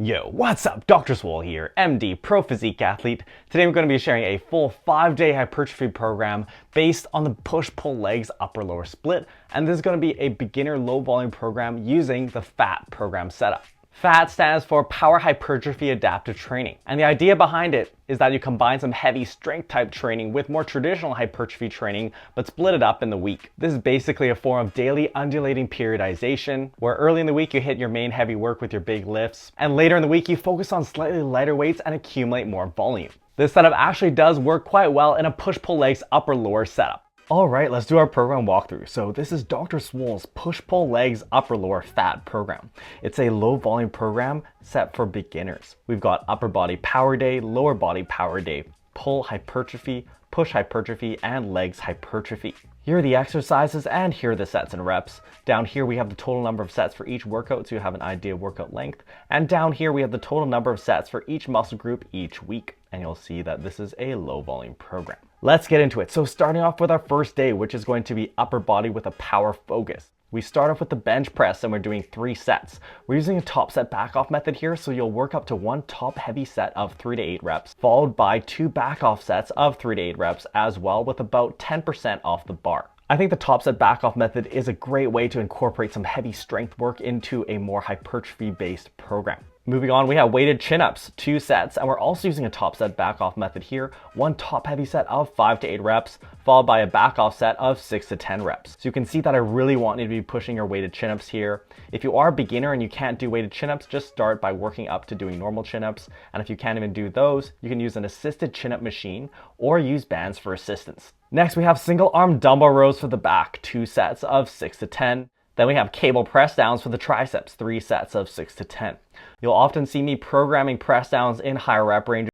Yo, what's up? Dr. Swole here, MD, pro physique athlete. Today I'm going to be sharing a full 5-day hypertrophy program based on the push-pull legs upper-lower split, and this is going to be a beginner low volume program using the PHAT program setup. PHAT stands for Power Hypertrophy Adaptive Training, and the idea behind it is that you combine some heavy strength type training with more traditional hypertrophy training, but split it up in the week. This is basically a form of daily undulating periodization, where early in the week you hit your main heavy work with your big lifts, and later in the week you focus on slightly lighter weights and accumulate more volume. This setup actually does work quite well in a push-pull legs upper-lower setup. Alright, let's do our program walkthrough. So this is Dr. Swole's push-pull legs upper-lower PHAT program. It's a low volume program set for beginners. We've got upper body power day, lower body power day, pull hypertrophy, push hypertrophy, and legs hypertrophy. Here are the exercises and here are the sets and reps. Down here we have the total number of sets for each workout so you have an idea of workout length. And down here we have the total number of sets for each muscle group each week. And you'll see that this is a low volume program. Let's get into it. So starting off with our first day, which is going to be upper body with a power focus. We start off with the bench press and we're doing 3 sets. We're using a top set back off method here, so you'll work up to 1 top heavy set of 3 to 8 reps, followed by 2 back off sets of 3 to 8 reps as well, with about 10% off the bar. I think the top set back off method is a great way to incorporate some heavy strength work into a more hypertrophy based program. Moving on, we have weighted chin-ups, 2 sets, and we're also using a top set back off method here. 1 top heavy set of 5 to 8 reps, followed by a back off set of 6 to 10 reps. So you can see that I really want you to be pushing your weighted chin-ups here. If you are a beginner and you can't do weighted chin-ups, just start by working up to doing normal chin-ups. And if you can't even do those, you can use an assisted chin-up machine or use bands for assistance. Next, we have single arm dumbbell rows for the back, 2 sets of 6 to 10. Then we have cable press downs for the triceps, 3 sets of 6 to 10. You'll often see me programming press downs in higher rep ranges.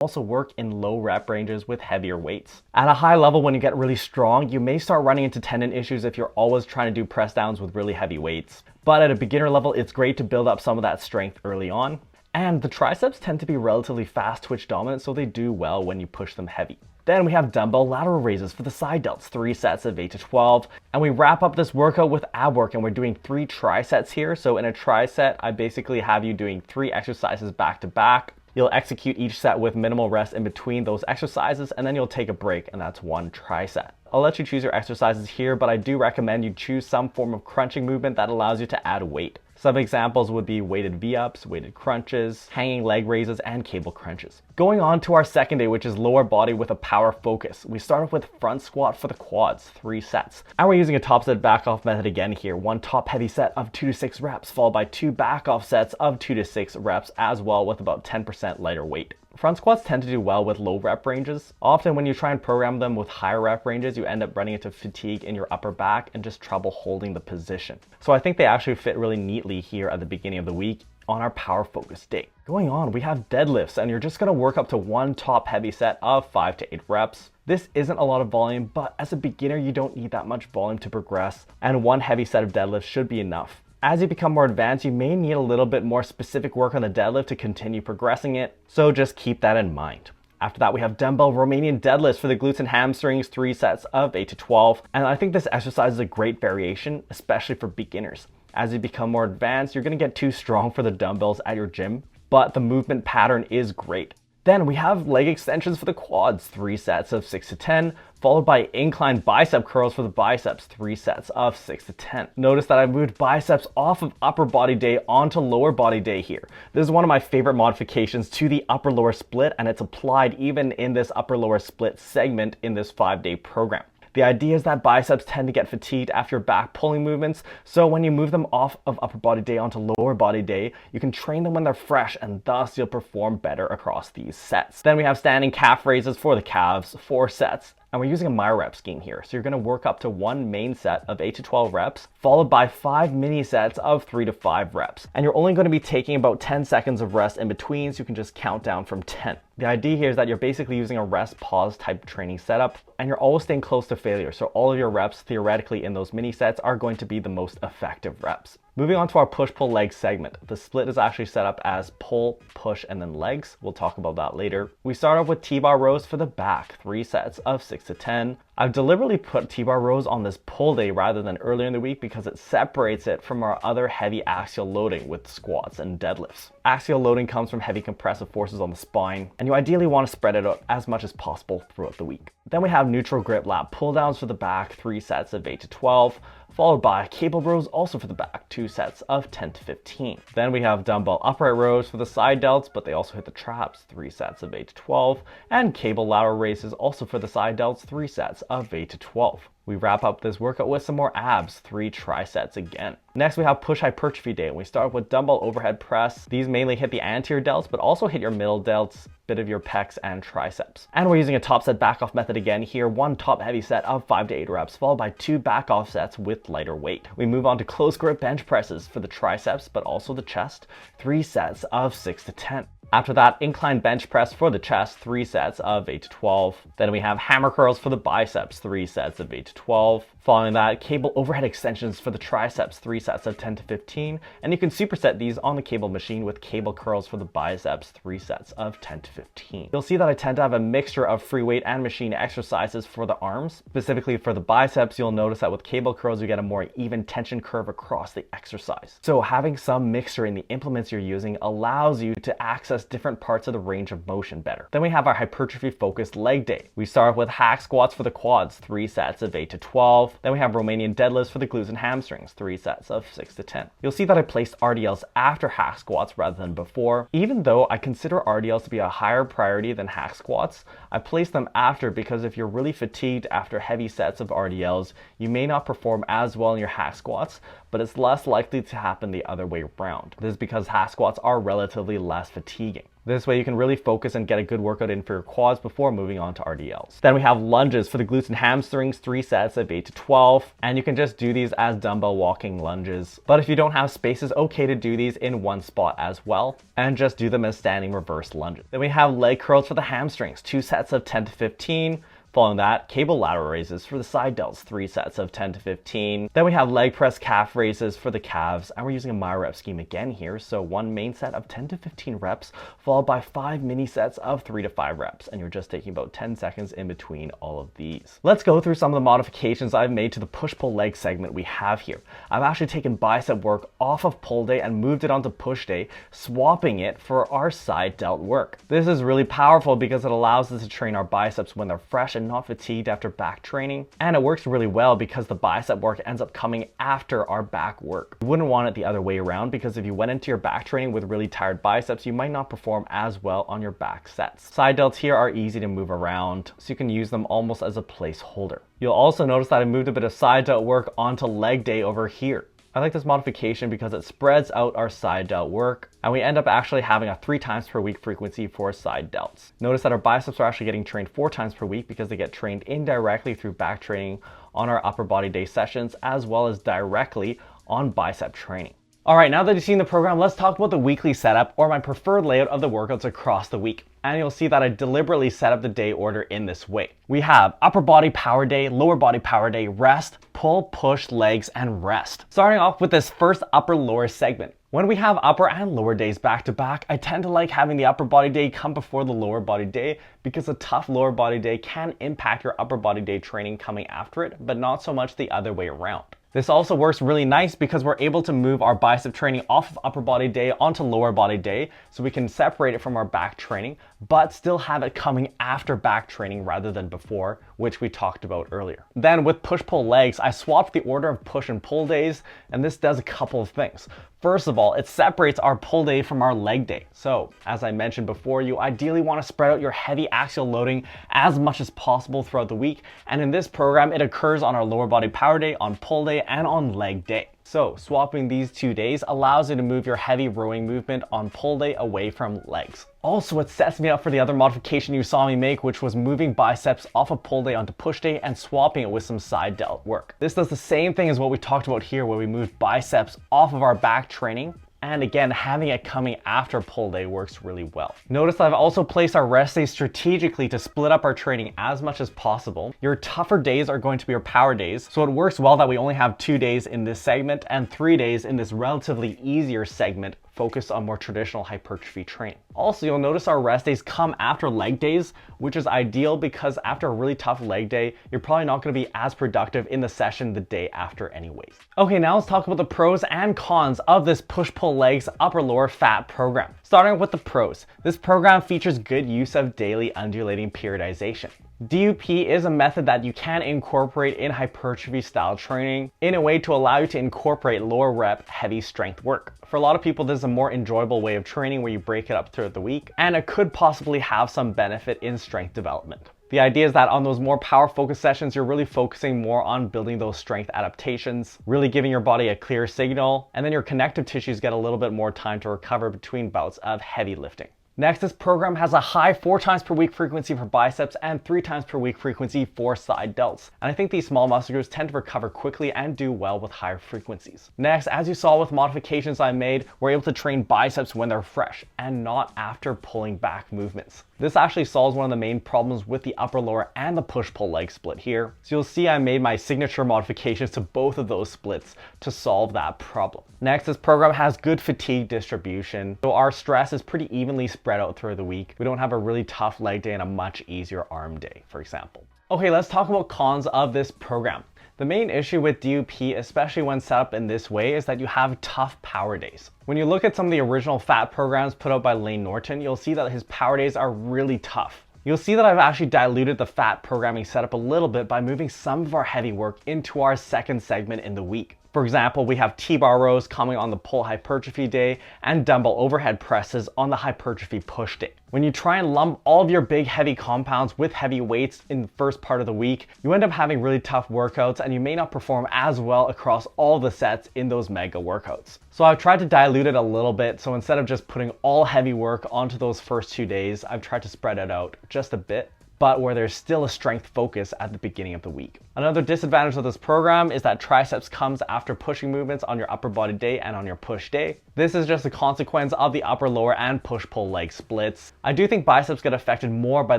Also work in low rep ranges with heavier weights. At a high level, when you get really strong, you may start running into tendon issues if you're always trying to do press downs with really heavy weights. But at a beginner level, it's great to build up some of that strength early on. And the triceps tend to be relatively fast twitch dominant, so they do well when you push them heavy. Then we have dumbbell lateral raises for the side delts, 3 sets of 8 to 12. And we wrap up this workout with ab work, and we're doing 3 trisets here. So in a triset, I basically have you doing 3 exercises back to back. You'll execute each set with minimal rest in between those exercises, and then you'll take a break, and that's 1 triset. I'll let you choose your exercises here, but I do recommend you choose some form of crunching movement that allows you to add weight. Some examples would be weighted V-ups, weighted crunches, hanging leg raises, and cable crunches. Going on to our second day, which is lower body with a power focus. We start off with front squat for the quads, 3 sets. And we're using a top set back off method again here. 1 top heavy set of 2 to 6 reps, followed by 2 back off sets of 2 to 6 reps as well, with about 10% lighter weight. Front squats tend to do well with low rep ranges. Often when you try and program them with higher rep ranges, you end up running into fatigue in your upper back and just trouble holding the position. So I think they actually fit really neatly here at the beginning of the week on our power focus day. Going on, we have deadlifts, and you're just gonna work up to 1 top heavy set of 5 to 8 reps. This isn't a lot of volume, but as a beginner, you don't need that much volume to progress, and 1 heavy set of deadlifts should be enough. As you become more advanced, you may need a little bit more specific work on the deadlift to continue progressing it, so just keep that in mind. After that, we have dumbbell Romanian deadlifts for the glutes and hamstrings, 3 sets of 8 to 12. And I think this exercise is a great variation, especially for beginners. As you become more advanced, you're gonna get too strong for the dumbbells at your gym, but the movement pattern is great. Then we have leg extensions for the quads, 3 sets of 6 to 10, followed by inclined bicep curls for the biceps, 3 sets of 6 to 10. Notice that I've moved biceps off of upper body day onto lower body day here. This is one of my favorite modifications to the upper lower split, and it's applied even in this upper lower split segment in this 5-day program. The idea is that biceps tend to get fatigued after back pulling movements, so when you move them off of upper body day onto lower body day, you can train them when they're fresh, and thus you'll perform better across these sets. Then we have standing calf raises for the calves, 4 sets. And we're using a MyRep scheme here. So you're gonna work up to 1 main set of 8 to 12 reps, followed by 5 mini sets of 3 to 5 reps. And you're only gonna be taking about 10 seconds of rest in between, so you can just count down from 10. The idea here is that you're basically using a rest pause type training setup, and you're always staying close to failure. So all of your reps theoretically in those mini sets are going to be the most effective reps. Moving on to our push-pull leg segment. The split is actually set up as pull, push, and then legs. We'll talk about that later. We start off with T-bar rows for the back, 3 sets of 6 to 10. I've deliberately put T-bar rows on this pull day rather than earlier in the week because it separates it from our other heavy axial loading with squats and deadlifts. Axial loading comes from heavy compressive forces on the spine, and you ideally want to spread it out as much as possible throughout the week. Then we have neutral grip lat pull downs for the back, 3 sets of 8 to 12, followed by cable rows also for the back, 2 sets of 10 to 15. Then we have dumbbell upright rows for the side delts, but they also hit the traps, 3 sets of 8 to 12, and cable lateral raises also for the side delts, 3 sets of 8 to 12. We wrap up this workout with some more abs, 3 trisets again. Next we have push hypertrophy day, and we start with dumbbell overhead press. These mainly hit the anterior delts, but also hit your middle delts, bit of your pecs and triceps. And we're using a top set back off method again here, 1 top heavy set of 5 to 8 reps, followed by 2 back off sets with lighter weight. We move on to close grip bench presses for the triceps, but also the chest, 3 sets of 6 to 10. After that, incline bench press for the chest, 3 sets of 8 to 12. Then we have hammer curls for the biceps, 3 sets of 8 to 12. Following that, cable overhead extensions for the triceps, 3 sets of 10 to 15. And you can superset these on the cable machine with cable curls for the biceps, 3 sets of 10 to 15. You'll see that I tend to have a mixture of free weight and machine exercises for the arms. Specifically for the biceps, you'll notice that with cable curls, you get a more even tension curve across the exercise. So having some mixture in the implements you're using allows you to access different parts of the range of motion better. Then we have our hypertrophy focused leg day. We start with hack squats for the quads, 3 sets of 8 to 12. Then we have Romanian deadlifts for the glutes and hamstrings, 3 sets of 6 to 10. You'll see that I placed RDLs after hack squats rather than before. Even though I consider RDLs to be a higher priority than hack squats, I placed them after because if you're really fatigued after heavy sets of RDLs, you may not perform as well in your hack squats, but it's less likely to happen the other way around. This is because hack squats are relatively less fatiguing. This way you can really focus and get a good workout in for your quads before moving on to RDLs. Then we have lunges for the glutes and hamstrings, 3 sets of 8 to 12. And you can just do these as dumbbell walking lunges. But if you don't have space, it's okay to do these in one spot as well. And just do them as standing reverse lunges. Then we have leg curls for the hamstrings, 2 sets of 10 to 15. Following that, cable lateral raises for the side delts, 3 sets of 10 to 15. Then we have leg press calf raises for the calves, and we're using a MyRep scheme again here. So 1 main set of 10 to 15 reps, followed by 5 mini sets of 3 to 5 reps. And you're just taking about 10 seconds in between all of these. Let's go through some of the modifications I've made to the push-pull leg segment we have here. I've actually taken bicep work off of pull day and moved it onto push day, swapping it for our side delt work. This is really powerful because it allows us to train our biceps when they're fresh and not fatigued after back training, and it works really well because the bicep work ends up coming after our back work. You wouldn't want it the other way around because if you went into your back training with really tired biceps, you might not perform as well on your back sets. Side delts here are easy to move around, so you can use them almost as a placeholder. You'll also notice that I moved a bit of side delt work onto leg day over here. I like this modification because it spreads out our side delt work, and we end up actually having a 3 times per week frequency for side delts. Notice that our biceps are actually getting trained 4 times per week because they get trained indirectly through back training on our upper body day sessions, as well as directly on bicep training. All right, now that you've seen the program, let's talk about the weekly setup, or my preferred layout of the workouts across the week. And you'll see that I deliberately set up the day order in this way. We have upper body power day, lower body power day, rest, pull, push, legs, and rest. Starting off with this first upper lower segment. When we have upper and lower days back to back, I tend to like having the upper body day come before the lower body day because a tough lower body day can impact your upper body day training coming after it, but not so much the other way around. This also works really nice because we're able to move our bicep training off of upper body day onto lower body day, so we can separate it from our back training, but still have it coming after back training rather than before, which we talked about earlier. Then with push-pull legs, I swapped the order of push and pull days, and this does a couple of things. First of all, it separates our pull day from our leg day. So, as I mentioned before, you ideally want to spread out your heavy axial loading as much as possible throughout the week. And in this program, it occurs on our lower body power day, on pull day, and on leg day. So swapping these 2 days allows you to move your heavy rowing movement on pull day away from legs. Also, it sets me up for the other modification you saw me make, which was moving biceps off of pull day onto push day and swapping it with some side delt work. This does the same thing as what we talked about here, where we moved biceps off of our back training And again, having it coming after pull day works really well. Notice I've also placed our rest days strategically to split up our training as much as possible. Your tougher days are going to be your power days, so it works well that we only have 2 days in this segment and 3 days in this relatively easier segment focused on more traditional hypertrophy training. Also, you'll notice our rest days come after leg days, which is ideal because after a really tough leg day, you're probably not going to be as productive in the session the day after anyways. Okay, now let's talk about the pros and cons of this push-pull legs upper lower fat program. Starting with the pros, this program features good use of daily undulating periodization. DUP is a method that you can incorporate in hypertrophy style training in a way to allow you to incorporate lower rep heavy strength work. For a lot of people, this is a more enjoyable way of training where you break it up throughout the week, and it could possibly have some benefit in strength development. The idea is that on those more power focused sessions, you're really focusing more on building those strength adaptations, really giving your body a clear signal, and then your connective tissues get a little bit more time to recover between bouts of heavy lifting. Next, this program has a high 4 times per week frequency for biceps and 3 times per week frequency for side delts. And I think these small muscle groups tend to recover quickly and do well with higher frequencies. Next, as you saw with modifications I made, we're able to train biceps when they're fresh and not after pulling back movements. This actually solves one of the main problems with the upper lower and the push-pull leg split here. So you'll see I made my signature modifications to both of those splits to solve that problem. Next, this program has good fatigue distribution. So our stress is pretty evenly spread out through the week. We don't have a really tough leg day and a much easier arm day, for example. Okay, let's talk about cons of this program. The main issue with DUP, especially when set up in this way, is that you have tough power days. When you look at some of the original FAT programs put out by Lane Norton, you'll see that his power days are really tough. You'll see that I've actually diluted the FAT programming setup a little bit by moving some of our heavy work into our second segment in the week. For example, we have T-bar rows coming on the pull hypertrophy day and dumbbell overhead presses on the hypertrophy push day. When you try and lump all of your big heavy compounds with heavy weights in the first part of the week, you end up having really tough workouts and you may not perform as well across all the sets in those mega workouts. So I've tried to dilute it a little bit. So instead of just putting all heavy work onto those first 2 days, I've tried to spread it out just a bit, but where there's still a strength focus at the beginning of the week. Another disadvantage of this program is that triceps comes after pushing movements on your upper body day and on your push day. This is just a consequence of the upper, lower, and push-pull leg splits. I do think biceps get affected more by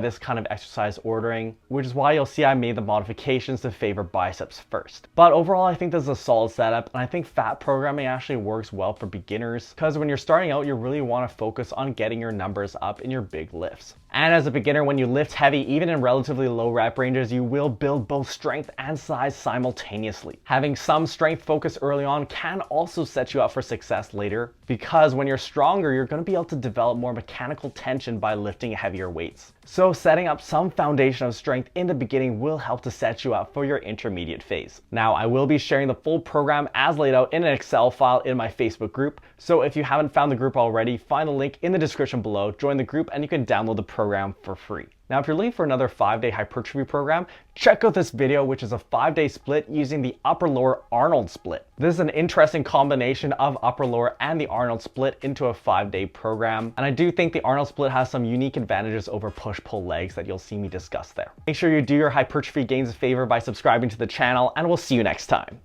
this kind of exercise ordering, which is why you'll see I made the modifications to favor biceps first. But overall, I think this is a solid setup, and I think FAT programming actually works well for beginners, because when you're starting out, you really want to focus on getting your numbers up in your big lifts. And as a beginner, when you lift heavy, even in relatively low rep ranges, you will build both strength and size simultaneously. Having some strength focus early on can also set you up for success later, because when you're stronger, you're going to be able to develop more mechanical tension by lifting heavier weights. So setting up some foundation of strength in the beginning will help to set you up for your intermediate phase. Now, I will be sharing the full program as laid out in an Excel file in my Facebook group. So if you haven't found the group already, find the link in the description below, join the group, and you can download the program for free. Now, if you're looking for another 5-day hypertrophy program, check out this video, which is a 5-day split using the upper lower Arnold split. This is an interesting combination of upper lower and the Arnold split into a 5-day program. And I do think the Arnold split has some unique advantages over push-pull legs that you'll see me discuss there. Make sure you do your hypertrophy gains a favor by subscribing to the channel, and we'll see you next time.